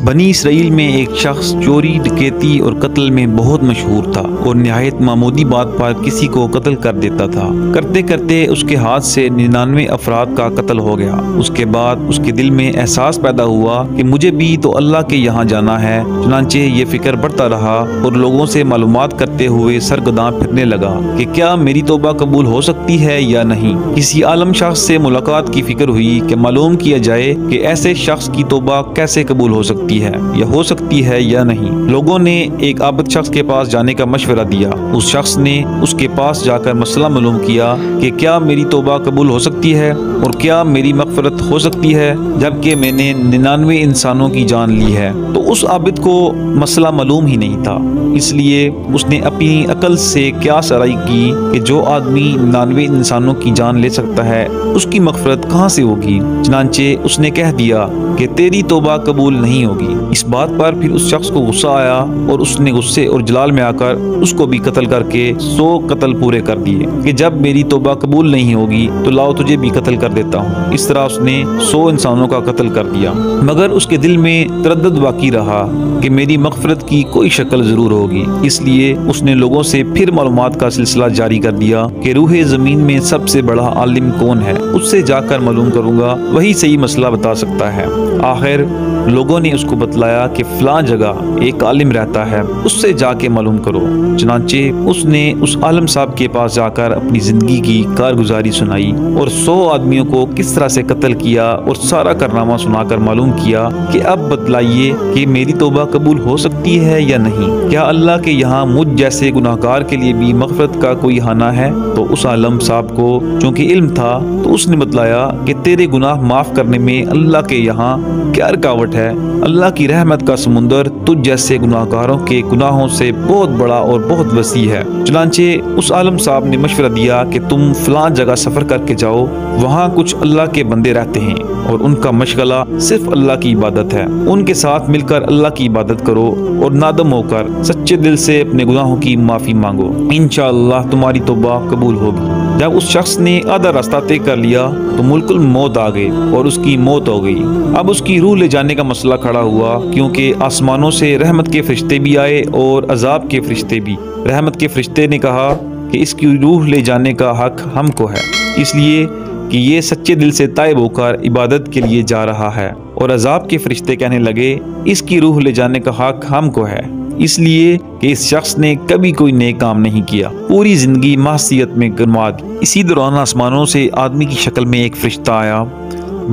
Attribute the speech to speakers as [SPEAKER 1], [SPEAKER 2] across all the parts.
[SPEAKER 1] بنی اسرائیل میں ایک شخص چوری، ڈکیتی اور قتل میں بہت مشہور تھا اور نہایت معمولی بات پر کسی کو قتل کر دیتا تھا۔ کرتے کرتے اس کے ہاتھ سے 99 افراد کا قتل ہو گیا۔ اس کے بعد اس کے دل میں احساس پیدا ہوا کہ مجھے بھی تو اللہ کے یہاں جانا ہے۔ چنانچہ یہ فکر بڑھتا رہا اور لوگوں سے معلومات کرتے ہوئے سرگرداں پھرنے لگا کہ کیا میری توبہ قبول ہو سکتی ہے یا نہیں۔ کسی عالم شخص سے ملاقات کی فکر ہوئی کہ معلوم کیا جائے کہ ایسے شخص کی توبہ کیسے قبول ہو سکتی ہے یا ہو سکتی ہے یا نہیں۔ لوگوں نے ایک عابد شخص کے پاس جانے کا مشورہ دیا۔ اس شخص نے اس کے پاس جا کر مسئلہ معلوم کیا کہ کیا میری توبہ قبول ہو سکتی ہے اور کیا میری مغفرت ہو سکتی ہے جبکہ میں نے 99 انسانوں کی جان لی ہے۔ تو اس عابد کو مسئلہ معلوم ہی نہیں تھا، اس لیے اس نے اپنی عقل سے قیاس آرائی کی کہ جو آدمی 99 انسانوں کی جان لے سکتا ہے اس کی مغفرت کہاں سے ہوگی۔ چنانچہ اس نے کہہ دیا کہ تیری توبہ قبول نہیں ہوگی۔ اس بات پر پھر اس شخص کو غصہ آیا اور اس نے غصے اور جلال میں آ کر اس کو بھی قتل کر کے 100 قتل پورے کر دیے کہ جب میری توبہ قبول نہیں ہوگی تو لاؤ تجھے بھی قتل کر دیتا ہوں۔ اس طرح اس نے 100 انسانوں کا قتل کر دیا، مگر اس کے دل میں تردد باقی رہا کہ میری مغفرت کی کوئی شکل ضرور ہوگی۔ اس لیے اس نے لوگوں سے پھر معلومات کا سلسلہ جاری کر دیا کہ روح زمین میں سب سے بڑا عالم کون ہے، اس سے جا کر معلوم کروں گا، وہی صحیح مسئلہ بتا سکتا ہے۔ آخر لوگوں نے اس کو بتلایا کہ فلاں جگہ ایک عالم رہتا ہے، اس سے جا کے معلوم کرو۔ چنانچہ اس نے اس عالم صاحب کے پاس جا کر اپنی زندگی کی کارگزاری سنائی اور 100 آدمیوں کو کس طرح سے قتل کیا اور سارا کارنامہ سنا کر معلوم کیا کہ اب بتلائیے کہ میری توبہ قبول ہو سکتی ہے یا نہیں۔ کیا اللہ کے یہاں مجھ جیسے گناہگار کے لیے بھی مغفرت کا کوئی خانہ ہے؟ تو اس عالم صاحب کو چونکہ علم تھا تو اس نے بتلایا کہ تیرے گناہ معاف کرنے میں اللہ کے یہاں کیا رکاوٹ ہے۔ اللہ کی رحمت کا سمندر تجھ جیسے گناہگاروں کے گناہوں سے بہت بڑا اور بہت وسیع ہے۔ چنانچہ اس عالم صاحب نے مشورہ دیا کہ تم فلاں جگہ سفر کر کے جاؤ، وہاں کچھ اللہ کے بندے رہتے ہیں اور ان کا مشغلہ صرف اللہ کی عبادت ہے۔ ان کے ساتھ مل کر اللہ کی عبادت کرو اور نادم ہو کر سچے دل سے اپنے گناہوں کی معافی مانگو، انشاءاللہ تمہاری توبہ قبول ہوگی۔ جب اس شخص نے آدھا راستہ طے کر لیا تو ملک الموت آ گئے اور اس کی موت ہو گئی۔ اب اس کی روح لے جانے کا مسئلہ کھڑا ہوا، کیونکہ آسمانوں سے رحمت کے فرشتے بھی آئے اور عذاب کے فرشتے بھی۔ رحمت کے فرشتے نے کہا کہ اس کی روح لے جانے کا حق ہم کو ہے، اس لیے کہ یہ سچے دل سے تائب ہو کر عبادت کے لیے جا رہا ہے۔ اور عذاب کے فرشتے کہنے لگے اس کی روح لے جانے کا حق ہم کو ہے، اس لیے کہ اس شخص نے کبھی کوئی نیک کام نہیں کیا، پوری زندگی معصیت میں گنوا دی۔ اسی دوران آسمانوں سے آدمی کی شکل میں ایک فرشتہ آیا۔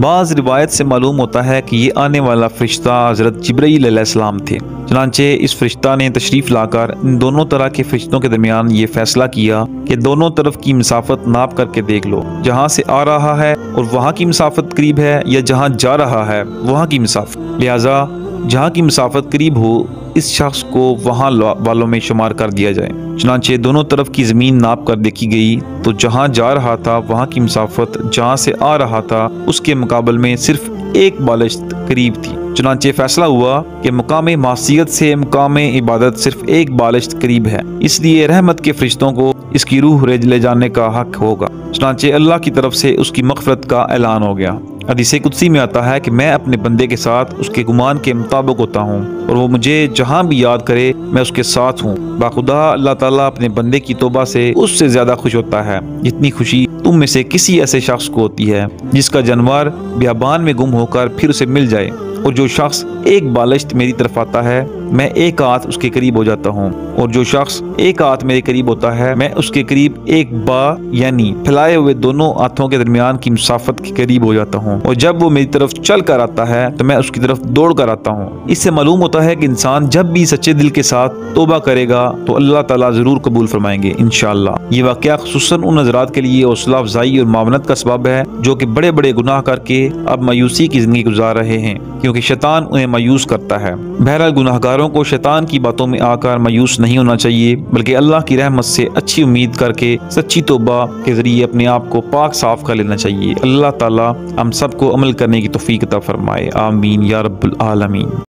[SPEAKER 1] بعض روایت سے معلوم ہوتا ہے کہ یہ آنے والا فرشتہ حضرت جبرائیل علیہ السلام تھے۔ چنانچہ اس فرشتہ نے تشریف لا کر ان دونوں طرح کے فرشتوں کے درمیان یہ فیصلہ کیا کہ دونوں طرف کی مسافت ناپ کر کے دیکھ لو، جہاں سے آ رہا ہے اور وہاں کی مسافت قریب ہے یا جہاں جا رہا ہے وہاں کی مسافت، لہٰذا جہاں کی مسافت قریب ہو اس شخص کو وہاں والوں میں شمار کر دیا جائے۔ چنانچہ دونوں طرف کی زمین ناپ کر دیکھی گئی تو جہاں جا رہا تھا وہاں کی مسافت جہاں سے آ رہا تھا اس کے مقابل میں صرف ایک بالشت قریب تھی۔ چنانچہ فیصلہ ہوا کہ مقام معصیت سے مقام عبادت صرف ایک بالشت قریب ہے، اس لیے رحمت کے فرشتوں کو اس کی روح لے جانے کا حق ہوگا۔ چنانچہ اللہ کی طرف سے اس کی مغفرت کا اعلان ہو گیا۔ حدیث قدسی میں آتا ہے کہ میں اپنے بندے کے ساتھ اس کے گمان کے مطابق ہوتا ہوں اور وہ مجھے جہاں بھی یاد کرے میں اس کے ساتھ ہوں۔ باخدا اللہ تعالیٰ اپنے بندے کی توبہ سے اس سے زیادہ خوش ہوتا ہے جتنی خوشی تم میں سے کسی ایسے شخص کو ہوتی ہے جس کا جانور بیابان میں گم ہو کر پھر اسے مل جائے۔ اور جو شخص ایک بالشت میری طرف آتا ہے میں ایک ہاتھ اس کے قریب ہو جاتا ہوں، اور جو شخص ایک ہاتھ میرے قریب ہوتا ہے میں اس کے قریب ایک با یعنی پھیلائے ہوئے دونوں ہاتھوں کے درمیان کی مسافت کے قریب ہو جاتا ہوں، اور جب وہ میری طرف چل کر آتا ہے تو میں اس کی طرف دوڑ کر آتا ہوں۔ اس سے معلوم ہوتا ہے کہ انسان جب بھی سچے دل کے ساتھ توبہ کرے گا تو اللہ تعالیٰ ضرور قبول فرمائیں گے انشاءاللہ۔ یہ واقعہ خصوصاً ان حضرات کے لیے حوصلہ افزائی اور معاونت کا سبب ہے جو کہ بڑے بڑے گناہ کر کے اب مایوسی کی زندگی گزار رہے ہیں، کیونکہ شیطان انہیں مایوس کرتا ہے۔ بہرحال گناہگاروں کو شیطان کی باتوں میں آ کر مایوس نہیں ہونا چاہیے، بلکہ اللہ کی رحمت سے اچھی امید کر کے سچی توبہ کے ذریعے اپنے آپ کو پاک صاف کر لینا چاہیے۔ اللہ تعالیٰ ہم سب کو عمل کرنے کی توفیق عطا فرمائے، آمین یا رب العالمین۔